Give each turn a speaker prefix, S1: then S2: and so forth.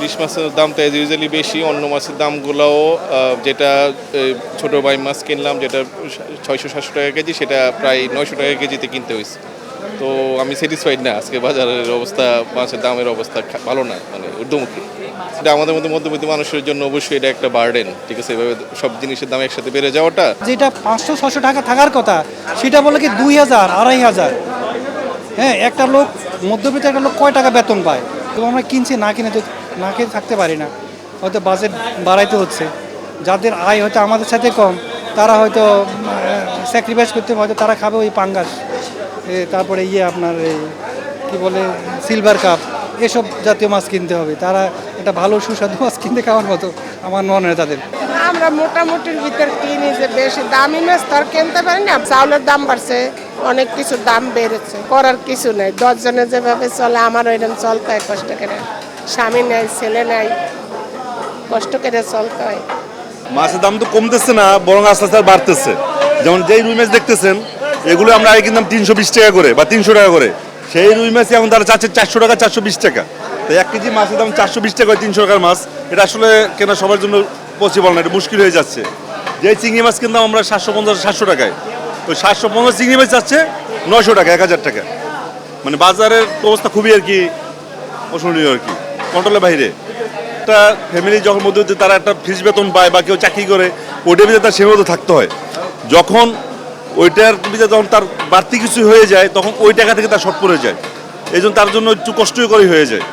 S1: ইলিশ মাছের দাম তো ইউজুয়ালি বেশি, অন্য মাছের দামগুলোও যেটা ছোট বাইম মাছ কিনলাম যেটা 600-700 টাকা কেজি, সেটা প্রায় 900 টাকা কেজিতে কিনতে হয়েছে। তো আমি স্যাটিসফাইড না, আজকে বাজারের অবস্থা, মাছের দামের অবস্থা ভালো না, মানে ঊর্ধ্বমুখী। এটা আমাদের মতো মধ্যবিত্ত মানুষের জন্য অবশ্যই এটা একটা বার্ডেন, ঠিক আছে? এভাবে সব জিনিসের দাম একসাথে বেড়ে যাওয়াটা,
S2: যেটা 500-600 টাকা থাকার কথা সেটা বলে কি 2000, 2500। হ্যাঁ, একটা লোক মধ্যবিত্ত একটা লোক কয় টাকা বেতন পায়? তো আমরা কিনছি, না কিনে তো না খেয়ে থাকতে পারি না, হয়তো বাজেট বাড়াইতে হচ্ছে। যাদের আয় হয়তো আমাদের সাথে কম, তারা হয়তো স্যাক্রিফাইস করতে হয়তো তারা খাবে ওই পাঙ্গাস, তারপরে আপনার এই কী বলে সিলভার কাপ, এসব জাতীয় মাছ কিনতে হবে। তারা একটা ভালো সুস্বাদু মাছ কিনতে খাওয়ার মতো আমার মনে হয় তাদের।
S3: আমরা মোটামুটির ভিতর কিনি, যে বেশি দামি মাছ তার কিনতে পারি না। চাউলের দাম বাড়ছে, অনেক কিছুর দাম বেড়েছে, করার কিছু নেই। 10 জনে যেভাবে চলে আমার ওইরকম চলতে হয় কষ্ট করে। স্বামী নেই, ছেলে নেই, কষ্ট করে চলতে হয়।
S4: মাছের দাম তো কমতেছে না, বরং আস্তে আস্তে বাড়তেছে। যেমন যেই রুই মাছ দেখতেছেন, এগুলো আমরা আগে কিনতাম 320 টাকা করে বা 300 টাকা করে। সেই রুই মাছ এখন তারা চাচ্ছে 400 টাকা, 420 টাকা। তো 1 কেজি মাছের দাম 420 টাকা, 300 টাকার মাছ, এটা আসলে কেনা সবার জন্য পসিবল না, এটা মুশকিল হয়ে যাচ্ছে। যে চিংড়ি মাছ কিনতাম আমরা 750-700 টাকায়, ওই 750 চিংড়ি মাছ যাচ্ছে 900 টাকা, 1000 টাকা। মানে বাজারের অবস্থা খুবই আর কি অসহনীয়, আর কি কন্ট্রোলের বাইরে। একটা ফ্যামিলি যখন মধ্যে তারা একটা ফিস বেতন পায় বা কেউ চাকরি করে, ওইটার ভিতরে তার সীমাবদ্ধ থাকতে হয়। যখন ওইটার ভিতরে যখন তার বাড়তি কিছু হয়ে যায়, তখন ওই টাকা থেকে তার শর্ট পড়ে যায়। এই জন্য তার জন্য একটু কষ্টকরই হয়ে যায়।